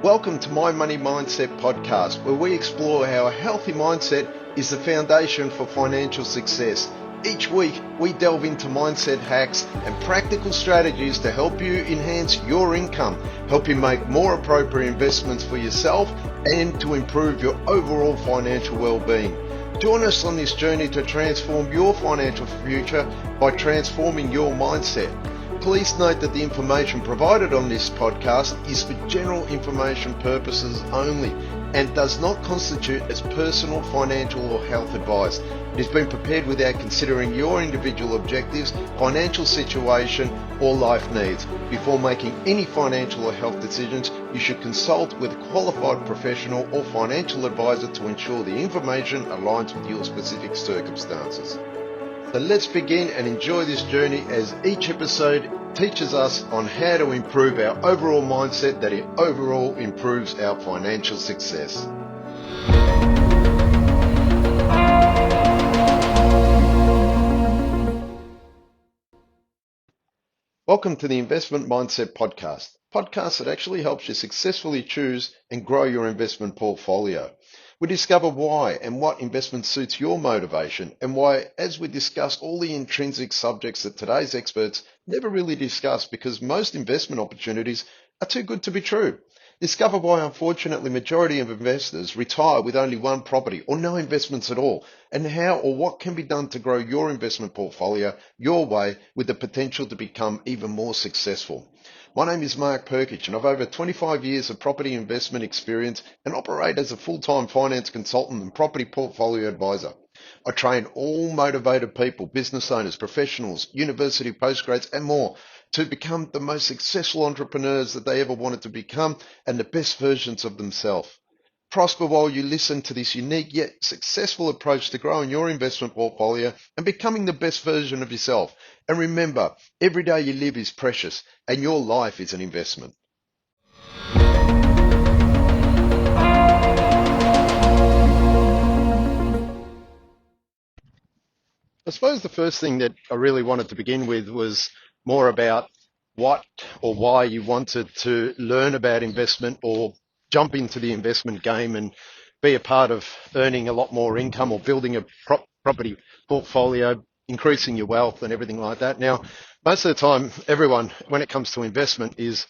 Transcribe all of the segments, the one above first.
Welcome to My Money Mindset podcast, where we explore how a healthy mindset is the foundation for financial success. Each week, we delve into mindset hacks and practical strategies to help you enhance your income, help you make more appropriate investments for yourself, and to improve your overall financial well-being. Join us on this journey to transform your financial future by transforming your mindset. Please note that the information provided on this podcast is for general information purposes only and does not constitute as personal, financial or health advice. It has been prepared without considering your individual objectives, financial situation or life needs. Before making any financial or health decisions, you should consult with a qualified professional or financial advisor to ensure the information aligns with your specific circumstances. So let's begin and enjoy this journey as each episode teaches us on how to improve our overall mindset that it overall improves our financial success. Welcome to the Investment Mindset Podcast that actually helps you successfully choose and grow your investment portfolio. We discover why and what investment suits your motivation and why, as we discuss all the intrinsic subjects that today's experts never really discuss because most investment opportunities are too good to be true. Discover why, unfortunately, majority of investors retire with only one property or no investments at all, and how or what can be done to grow your investment portfolio your way with the potential to become even more successful. My name is Mark Perkich, and I've over 25 years of property investment experience and operate as a full-time finance consultant and property portfolio advisor. I train all motivated people, business owners, professionals, university postgrads, and more to become the most successful entrepreneurs that they ever wanted to become and the best versions of themselves. Prosper while you listen to this unique yet successful approach to growing your investment portfolio and becoming the best version of yourself. And remember, every day you live is precious and your life is an investment. I suppose the first thing that I really wanted to begin with was more about what or why you wanted to learn about investment or jump into the investment game and be a part of earning a lot more income or building a property portfolio, increasing your wealth and everything like that. Now, most of the time, everyone, when it comes to investment, is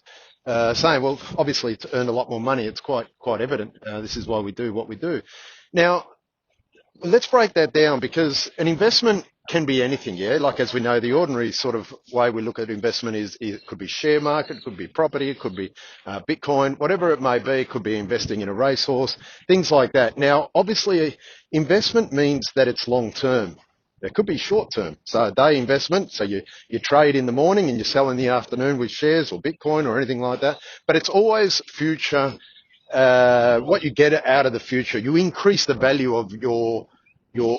saying, well, obviously to earn a lot more money, it's quite evident. This is why we do what we do. Now, let's break that down because an investment can be anything, yeah? Like as we know, the ordinary sort of way we look at investment is it could be share market, it could be property, it could be Bitcoin, whatever it may be, it could be investing in a racehorse, things like that. Now, obviously, investment means that it's long term. It could be short term. So a day investment, so you trade in the morning and you sell in the afternoon with shares or Bitcoin or anything like that. But it's always future, what you get out of the future. You increase the value of your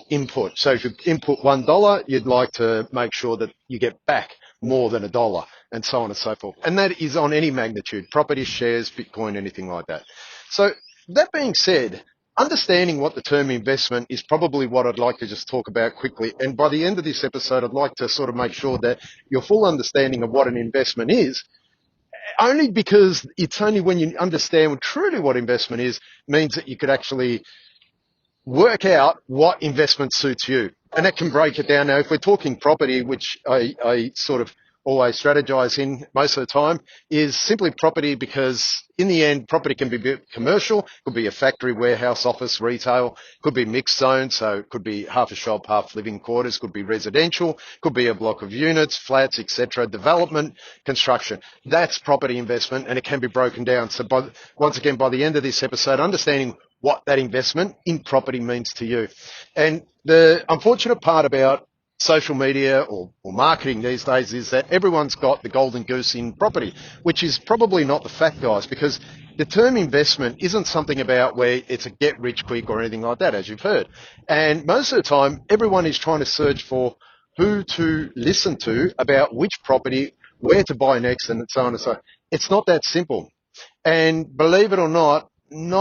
input. So if you input $1, you'd like to make sure that you get back more than $1 and so on and so forth. And that is on any magnitude, property, shares, Bitcoin, anything like that. So that being said, understanding what the term investment is probably what I'd like to just talk about quickly. And by the end of this episode, I'd like to sort of make sure that your full understanding of what an investment is, only because it's only when you understand truly what investment is, means that you could actually work out what investment suits you. And that can break it down. Now, if we're talking property, which I sort of always strategize in most of the time, is simply property because in the end, property can be commercial, could be a factory, warehouse, office, retail, could be mixed zone, so it could be half a shop, half living quarters, could be residential, could be a block of units, flats, etc., development, construction. That's property investment, and it can be broken down. So once again, by the end of this episode, understanding what that investment in property means to you. And the unfortunate part about social media or marketing these days is that everyone's got the golden goose in property, which is probably not the fact, guys, because the term investment isn't something about where it's a get rich quick or anything like that, as you've heard. And most of the time, everyone is trying to search for who to listen to about which property, where to buy next, and so on and so on. It's not that simple. And believe it or not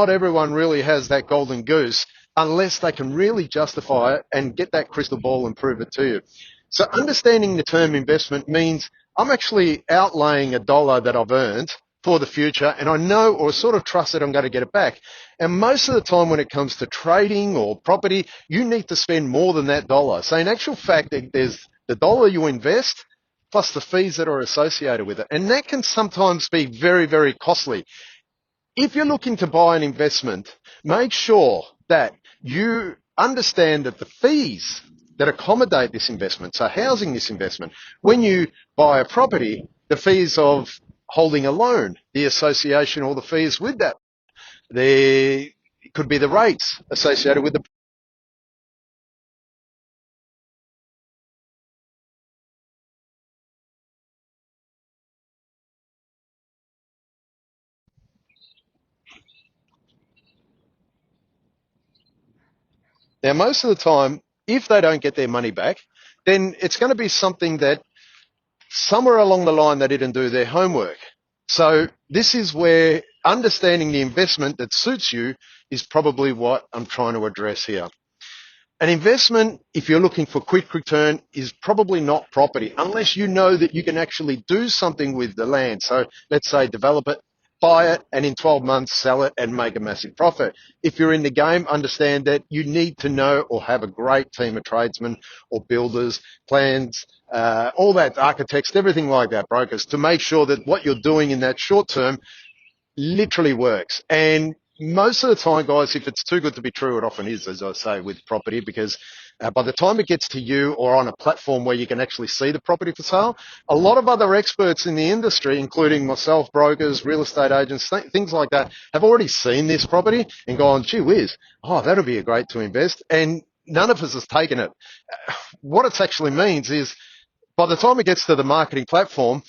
everyone really has that golden goose unless they can really justify it and get that crystal ball and prove it to you. So understanding the term investment means I'm actually outlaying $1 that I've earned for the future, and I know or sort of trust that I'm going to get it back. And most of the time when it comes to trading or property, you need to spend more than that dollar. So in actual fact, there's the dollar you invest plus the fees that are associated with it. And that can sometimes be very, very costly. If you're looking to buy an investment, make sure that you understand that the fees that accommodate this investment, so housing this investment, when you buy a property, the fees of holding a loan, the association or the fees with that, there could be the rates associated with the. Now, most of the time, if they don't get their money back, then it's going to be something that somewhere along the line they didn't do their homework. So this is where understanding the investment that suits you is probably what I'm trying to address here. An investment, if you're looking for quick return, is probably not property unless you know that you can actually do something with the land. So let's say develop it, buy it, and in 12 months sell it and make a massive profit. If you're in the game, understand that you need to know or have a great team of tradesmen or builders, plans, all that, architects, everything like that, brokers, to make sure that what you're doing in that short term literally works. And most of the time, guys, if it's too good to be true, it often is, as I say, with property, because by the time it gets to you or on a platform where you can actually see the property for sale, a lot of other experts in the industry, including myself, brokers, real estate agents, things like that, have already seen this property and gone, gee whiz, oh, that'll be a great to invest. And none of us has taken it. What it actually means is by the time it gets to the marketing platform,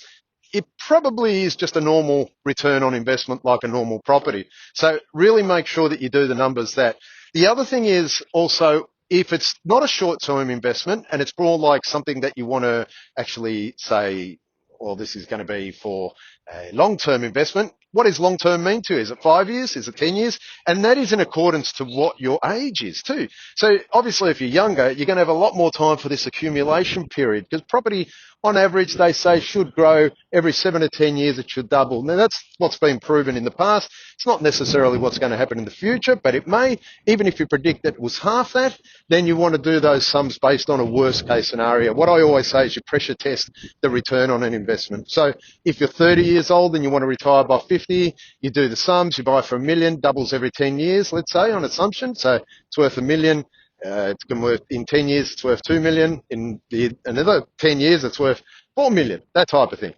it probably is just a normal return on investment like a normal property. So really make sure that you do the numbers that. The other thing is also, if it's not a short-term investment and it's more like something that you want to actually say, well, this is going to be for a long-term investment. What does long-term mean to you? Is it 5 years? Is it 10 years? And that is in accordance to what your age is too. So obviously if you're younger, you're going to have a lot more time for this accumulation period, because property on average, they say, should grow every 7 to 10 years. It should double. Now that's what's been proven in the past. It's not necessarily what's going to happen in the future, but it may. Even if you predict that it was half that, then you want to do those sums based on a worst case scenario. What I always say is you pressure test the return on an investment. So if you're 30 years old and you want to retire by 50, you do the sums, you buy for $1 million, doubles every 10 years, let's say, on assumption. So it's worth $1 million. It's going to worth in 10 years, it's worth 2 million. In another 10 years, it's worth 4 million, that type of thing.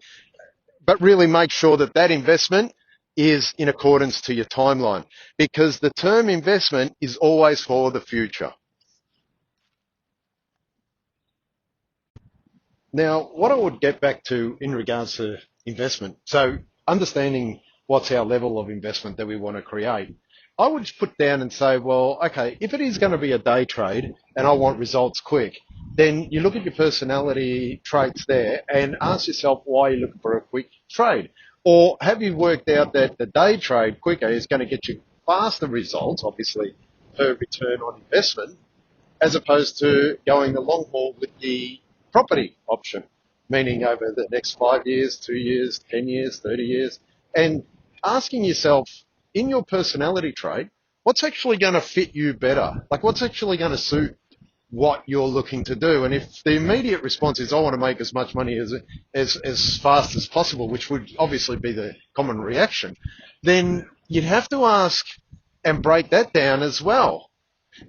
But really make sure that that investment is in accordance to your timeline, because the term investment is always for the future. Now, what I would get back to in regards to investment, so understanding what's our level of investment that we want to create, I would just put down and say, well, okay, if it is going to be a day trade and I want results quick, then you look at your personality traits there and ask yourself why you're looking for a quick trade. Or have you worked out that the day trade quicker is going to get you faster results, obviously, per return on investment, as opposed to going the long haul with the property option, meaning over the next 5 years, 2 years, 10 years, 30 years, and asking yourself in your personality trait, what's actually going to fit you better? Like what's actually going to suit what you're looking to do? And if the immediate response is, I want to make as much money as fast as possible, which would obviously be the common reaction, then you'd have to ask and break that down as well.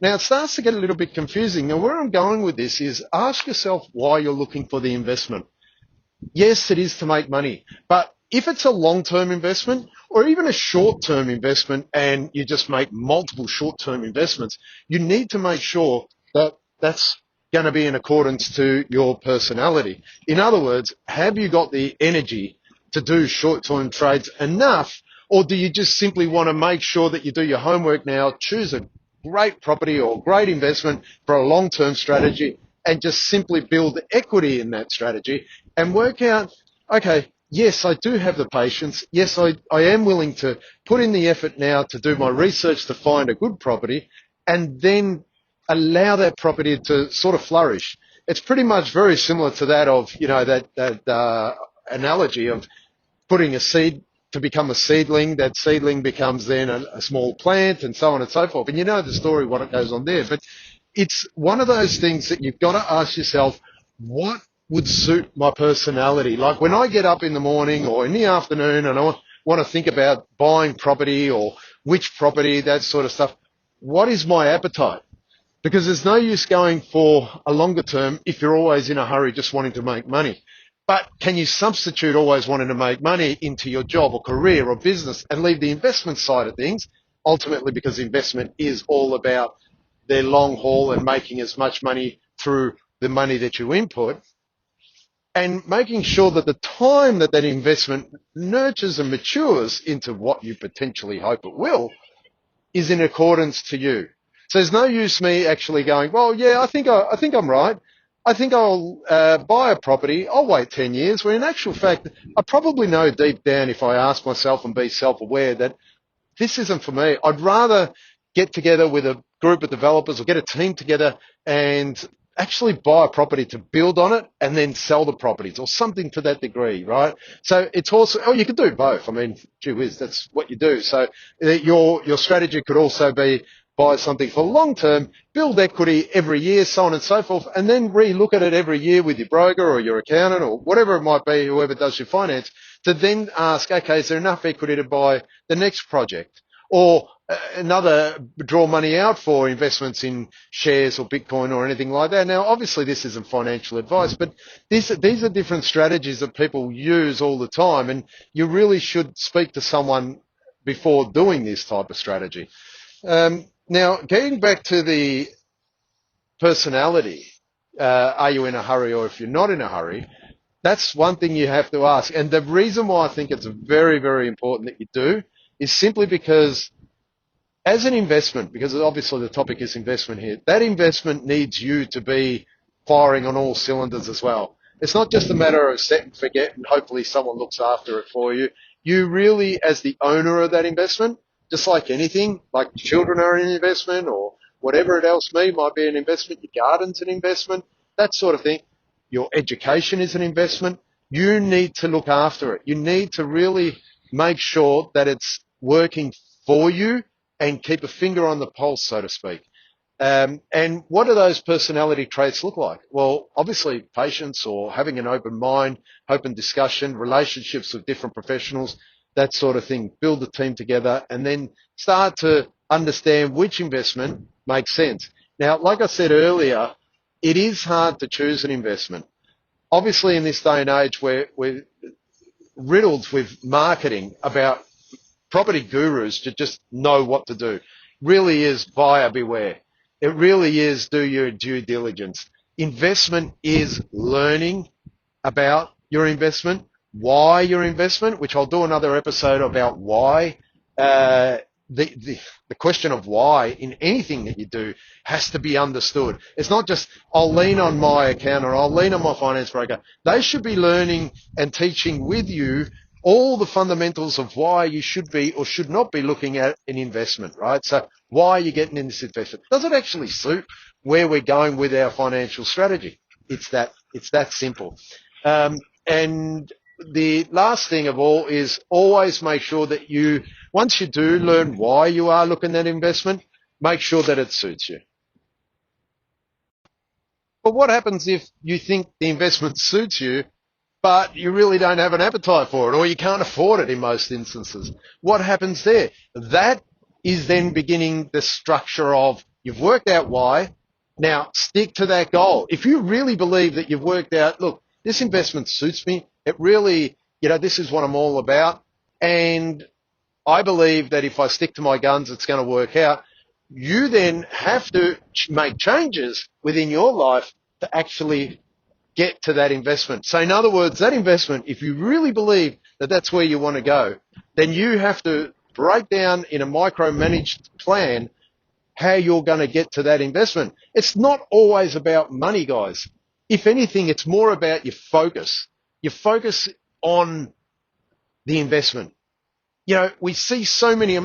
Now, it starts to get a little bit confusing. Now, where I'm going with this is ask yourself why you're looking for the investment. Yes, it is to make money, but if it's a long-term investment or even a short-term investment and you just make multiple short-term investments, you need to make sure that that's going to be in accordance to your personality. In other words, have you got the energy to do short-term trades enough, or do you just simply want to make sure that you do your homework now, choose a great property or great investment for a long-term strategy and just simply build equity in that strategy and work out, okay, yes, I do have the patience. Yes, I am willing to put in the effort now to do my research to find a good property and then allow that property to sort of flourish. It's pretty much very similar to that of, that analogy of putting a seed to become a seedling. That seedling becomes then a small plant and so on and so forth. And you know the story, what it goes on there. But it's one of those things that you've got to ask yourself, what would suit my personality? Like when I get up in the morning or in the afternoon and I want to think about buying property or which property, that sort of stuff, what is my appetite? Because there's no use going for a longer term if you're always in a hurry just wanting to make money. But can you substitute always wanting to make money into your job or career or business and leave the investment side of things? Ultimately, because investment is all about their long haul and making as much money through the money that you input, and making sure that the time that that investment nurtures and matures into what you potentially hope it will is in accordance to you. So there's no use me actually going, well, yeah, I think I'm right. I think I'll buy a property. I'll wait 10 years. When in actual fact, I probably know deep down, if I ask myself and be self-aware, that this isn't for me. I'd rather get together with a group of developers or get a team together and actually buy a property to build on it and then sell the properties or something to that degree, right? So it's also, oh, you could do both. I mean, gee whiz, that's what you do. So your strategy could also be buy something for long term, build equity every year, so on and so forth, and then re-look at it every year with your broker or your accountant or whatever it might be, whoever does your finance, to then ask, okay, is there enough equity to buy the next project? Or another, draw money out for investments in shares or Bitcoin or anything like that. Now, obviously, this isn't financial advice, but these are different strategies that people use all the time, and you really should speak to someone before doing this type of strategy. Now, getting back to the personality, are you in a hurry or if you're not in a hurry, that's one thing you have to ask. And the reason why I think it's very, very important that you do is simply because as an investment, because obviously the topic is investment here, that investment needs you to be firing on all cylinders as well. It's not just a matter of set and forget and hopefully someone looks after it for you. You really, as the owner of that investment, just like anything, like children are an investment or whatever it else might be an investment, your garden's an investment, that sort of thing. Your education is an investment. You need to look after it. You need to really make sure that it's working for you and keep a finger on the pulse, so to speak. And what do those personality traits look like? Well, obviously patience or having an open mind, open discussion, relationships with different professionals, that sort of thing. Build a team together and then start to understand which investment makes sense. Now, like I said earlier, it is hard to choose an investment. Obviously, in this day and age, we're riddled with marketing about property gurus to just know what to do. Really is buyer beware. It really is do your due diligence. Investment is learning about your investment, why your investment, which I'll do another episode about why. The question of why in anything that you do has to be understood. It's not just, I'll lean on my accountant or I'll lean on my finance broker. They should be learning and teaching with you all the fundamentals of why you should be or should not be looking at an investment, right? So why are you getting in this investment? Does it actually suit where we're going with our financial strategy? It's that simple. And the last thing of all is always make sure that you, once you do learn why you are looking at investment, make sure that it suits you. But what happens if you think the investment suits you, but you really don't have an appetite for it or you can't afford it in most instances? What happens there? That is then beginning the structure of you've worked out why. Now stick to that goal. If you really believe that you've worked out, look, this investment suits me. It really, this is what I'm all about. And I believe that if I stick to my guns, it's going to work out. You then have to make changes within your life to actually get to that investment. So in other words, that investment, if you really believe that that's where you want to go, then you have to break down in a micromanaged plan how you're going to get to that investment. It's not always about money, guys. If anything, it's more about your focus. Your focus on the investment. We see so many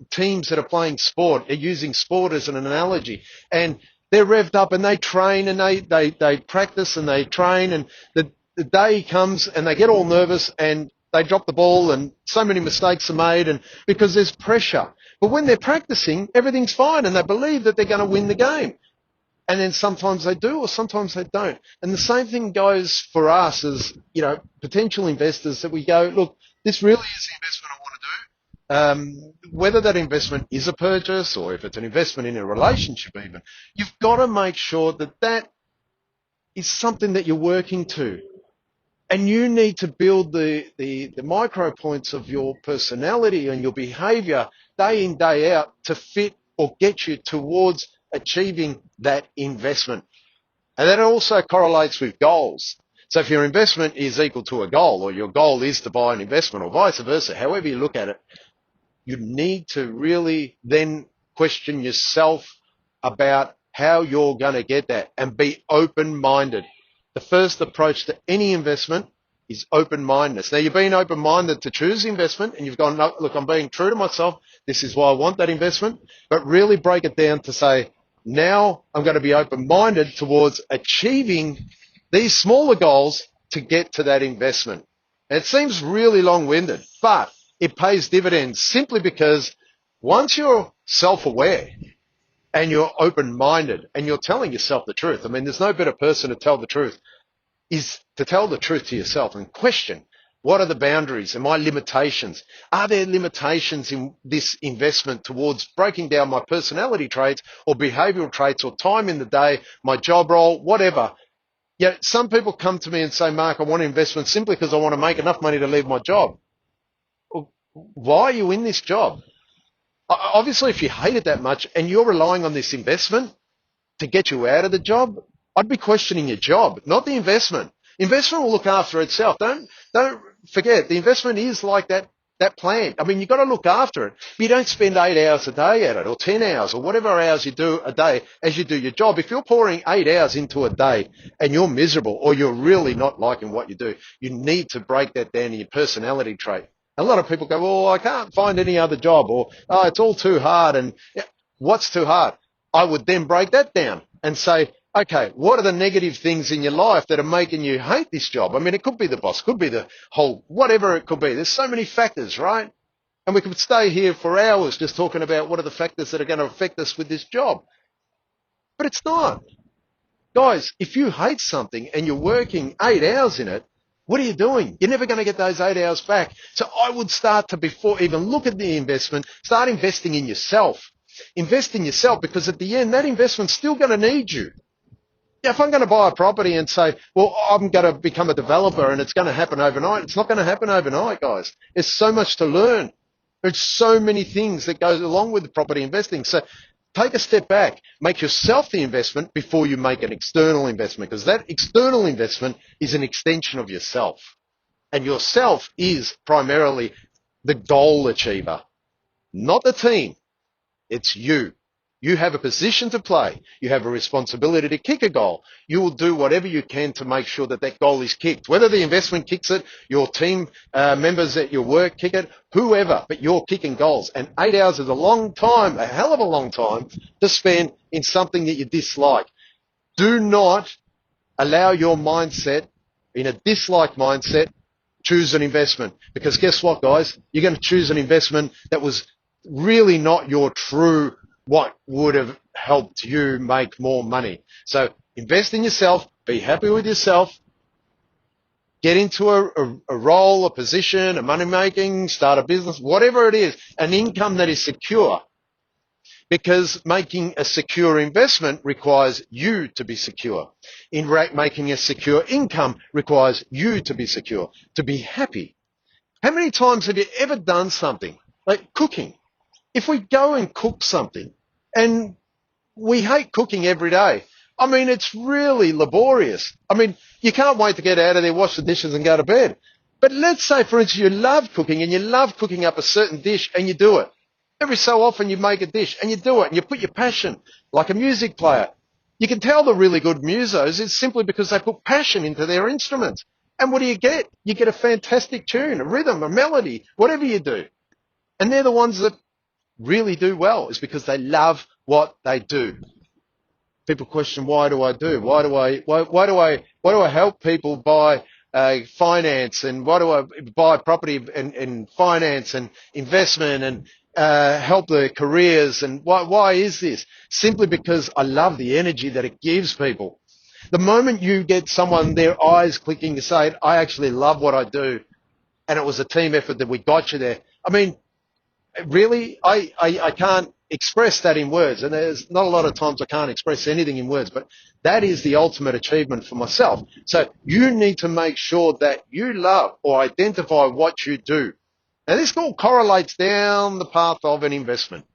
teams that are playing sport are using sport as an analogy, and they're revved up and they train and they practice and they train, and the day comes and they get all nervous and they drop the ball and so many mistakes are made, and because there's pressure. But when they're practicing, everything's fine and they believe that they're going to win the game. And then sometimes they do or sometimes they don't. And the same thing goes for us as, potential investors, that we go, look, this really is the investment I want to do. Whether that investment is a purchase or if it's an investment in a relationship even, you've got to make sure that that is something that you're working to. And you need to build the micro points of your personality and your behavior day in, day out to fit or get you towards achieving that investment. And that also correlates with goals. So if your investment is equal to a goal, or your goal is to buy an investment, or vice versa, however you look at it, you need to really then question yourself about how you're going to get that and be open-minded. The first approach to any investment is open-mindedness. Now, you've been open-minded to choose investment and you've gone, no, look, I'm being true to myself. This is why I want that investment. But really break it down to say, now I'm going to be open-minded towards achieving these smaller goals to get to that investment. And it seems really long-winded, but it pays dividends simply because once you're self-aware and you're open-minded and you're telling yourself the truth, I mean, there's no better person to tell the truth, is to tell the truth to yourself and question, what are the boundaries and my limitations? Are there limitations in this investment towards breaking down my personality traits or behavioral traits or time in the day, my job role, whatever? Yet some people come to me and say, Mark, I want investment simply because I want to make enough money to leave my job. Well, why are you in this job? Obviously, if you hate it that much and you're relying on this investment to get you out of the job, I'd be questioning your job, not the investment. Investment will look after itself. Don't forget, the investment is like that plant. I mean, you've got to look after it. But you don't spend 8 hours a day at it or 10 hours or whatever hours you do a day as you do your job. If you're pouring 8 hours into a day and you're miserable or you're really not liking what you do, you need to break that down in your personality trait. A lot of people go, well, I can't find any other job, or, oh, it's all too hard. And what's too hard? I would then break that down and say, okay, what are the negative things in your life that are making you hate this job? I mean, it could be the boss, could be the whole, whatever it could be. There's so many factors, right? And we could stay here for hours just talking about what are the factors that are going to affect us with this job. But it's not. Guys, if you hate something and you're working 8 hours in it, what are you doing? You're never going to get those 8 hours back. So I would start to, before even look at the investment, start investing in yourself. Invest in yourself, because at the end, that investment's still going to need you. If I'm going to buy a property and say, well, I'm going to become a developer and it's going to happen overnight, it's not going to happen overnight, guys. There's so much to learn. There's so many things that goes along with the property investing. So take a step back, make yourself the investment before you make an external investment, because that external investment is an extension of yourself. And yourself is primarily the goal achiever, not the team. It's you. You have a position to play. You have a responsibility to kick a goal. You will do whatever you can to make sure that that goal is kicked. Whether the investment kicks it, your team members at your work kick it, whoever, but you're kicking goals. And 8 hours is a long time, a hell of a long time to spend in something that you dislike. Do not allow your mindset, in a dislike mindset, choose an investment. Because guess what, guys? You're going to choose an investment that was really not your true what would have helped you make more money. So invest in yourself, be happy with yourself, get into a role, a position, a money making, start a business, whatever it is, an income that is secure. Because making a secure investment requires you to be secure. Making a secure income requires you to be secure, to be happy. How many times have you ever done something like cooking? If we go and cook something, and we hate cooking every day. I mean, it's really laborious. I mean, you can't wait to get out of there, wash the dishes and go to bed. But let's say, for instance, you love cooking and you love cooking up a certain dish and you do it. Every so often you make a dish and you do it and you put your passion, like a music player. You can tell the really good musos is simply because they put passion into their instruments. And what do you get? You get a fantastic tune, a rhythm, a melody, whatever you do. And they're the ones that really do well, is because they love what they do. People question, why do I do? Why do I help people by finance, and why do I buy property and finance and investment and help their careers? And why is this? Simply because I love the energy that it gives people. The moment you get someone, their eyes clicking to say, I actually love what I do, and it was a team effort that we got you there. I mean, really, I can't express that in words, and there's not a lot of times I can't express anything in words, but that is the ultimate achievement for myself. So you need to make sure that you love or identify what you do. Now, this all correlates down the path of an investment.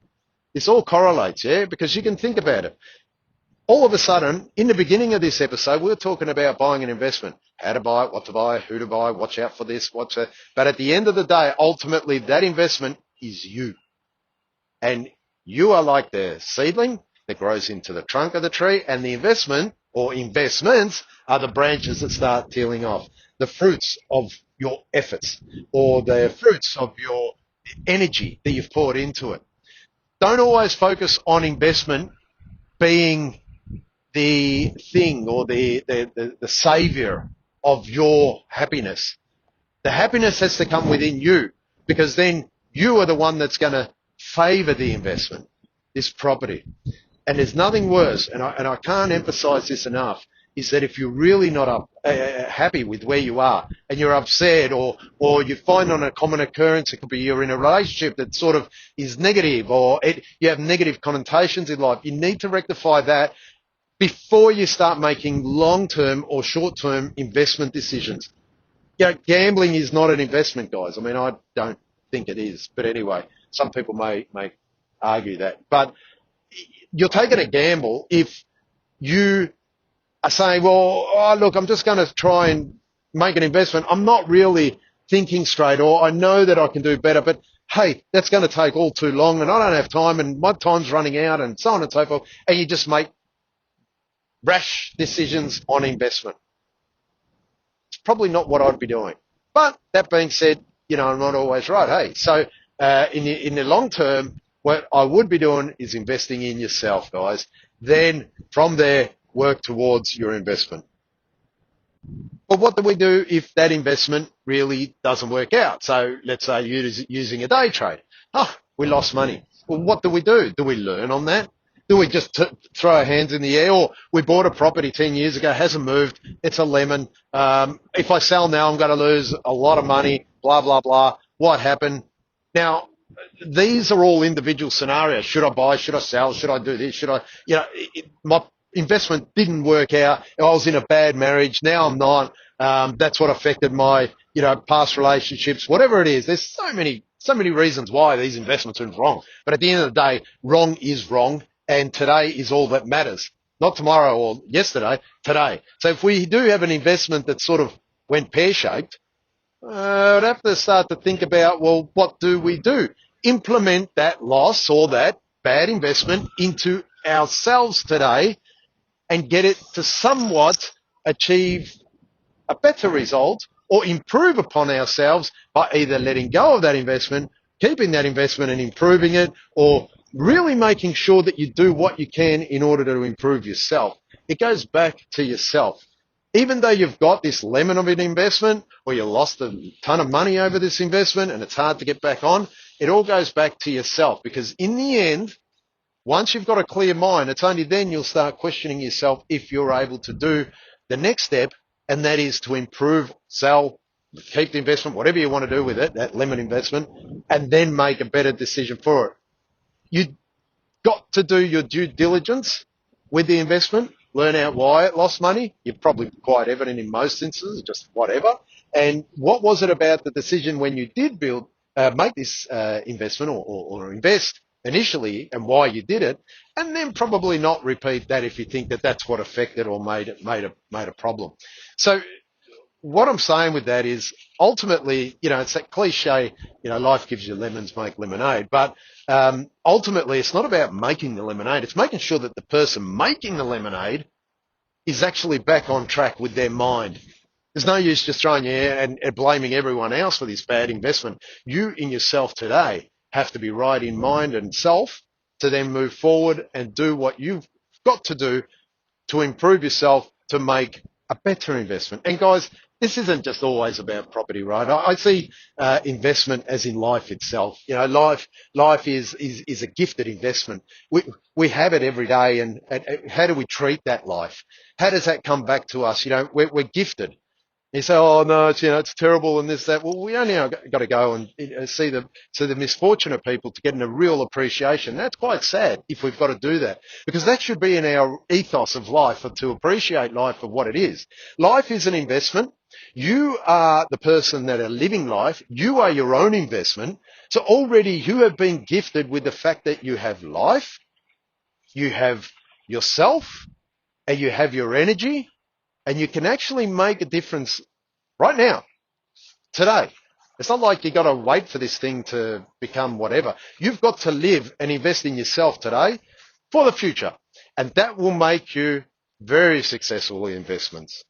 This all correlates, yeah, because you can think about it. All of a sudden, in the beginning of this episode, we were talking about buying an investment, how to buy it, what to buy, who to buy, watch out for this, watch that. But at the end of the day, ultimately, that investment is you. And you are like the seedling that grows into the trunk of the tree, and the investment or investments are the branches that start peeling off, the fruits of your efforts or the fruits of your energy that you've poured into it. Don't always focus on investment being the thing or the savior of your happiness. The happiness has to come within you, because then you are the one that's going to favor the investment, this property. And there's nothing worse, and I can't emphasize this enough, is that if you're really not happy with where you are and you're upset, or you find on a common occurrence, it could be you're in a relationship that sort of is negative, or you have negative connotations in life, you need to rectify that before you start making long-term or short-term investment decisions. You know, gambling is not an investment, guys. I mean, I don't think it is. But anyway, some people may argue that. But you're taking a gamble if you are saying, well, oh, look, I'm just going to try and make an investment. I'm not really thinking straight, or I know that I can do better, but hey, that's going to take all too long and I don't have time and my time's running out and so on and so forth. And you just make rash decisions on investment. It's probably not what I'd be doing. But that being said, you know, I'm not always right. Hey, so in the long term, what I would be doing is investing in yourself, guys. Then from there, work towards your investment. But what do we do if that investment really doesn't work out? So let's say you're using a day trade. Oh, we lost money. Well, what do we do? Do we learn on that? Do we just throw our hands in the air? Or we bought a property 10 years ago, hasn't moved, it's a lemon. If I sell now, I'm going to lose a lot of money, blah, blah, blah. What happened? Now, these are all individual scenarios. Should I buy? Should I sell? Should I do this? Should I, you know, my investment didn't work out. I was in a bad marriage. Now I'm not. That's what affected my, you know, past relationships, whatever it is. There's so many reasons why these investments are wrong. But at the end of the day, wrong is wrong. And today is all that matters. Not tomorrow or yesterday, today. So if we do have an investment that sort of went pear-shaped, I'd have to start to think about, well, what do we do? Implement that loss or that bad investment into ourselves today and get it to somewhat achieve a better result or improve upon ourselves by either letting go of that investment, keeping that investment and improving it, or really making sure that you do what you can in order to improve yourself. It goes back to yourself. Even though you've got this lemon of an investment, or you lost a ton of money over this investment and it's hard to get back on, it all goes back to yourself, because in the end, once you've got a clear mind, it's only then you'll start questioning yourself if you're able to do the next step, and that is to improve, sell, keep the investment, whatever you want to do with it, that lemon investment, and then make a better decision for it. You've got to do your due diligence with the investment, learn out why it lost money. You're probably quite evident in most instances, just whatever. And what was it about the decision when you did make this investment or invest initially, and why you did it, and then probably not repeat that if you think that that's what affected or made a problem. So what I'm saying with that is, ultimately, you know, it's that cliche, you know, life gives you lemons, make lemonade. But ultimately, it's not about making the lemonade. It's making sure that the person making the lemonade is actually back on track with their mind. There's no use just throwing your hair and blaming everyone else for this bad investment. You in yourself today have to be right in mind and self to then move forward and do what you've got to do to improve yourself to make a better investment. And guys, this isn't just always about property, right? I see investment as in life itself. You know, life is a gifted investment. We have it every day, and how do we treat that life? How does that come back to us? You know, we're gifted. You say, oh no, it's, you know, it's terrible and this, that. Well, we only got to go and see the misfortune of people to get a real appreciation. That's quite sad if we've got to do that, because that should be in our ethos of life, to appreciate life for what it is. Life is an investment. You are the person that are living life. You are your own investment. So already you have been gifted with the fact that you have life, you have yourself, and you have your energy, and you can actually make a difference right now, today. It's not like you got to wait for this thing to become whatever. You've got to live and invest in yourself today for the future. And that will make you very successful in investments.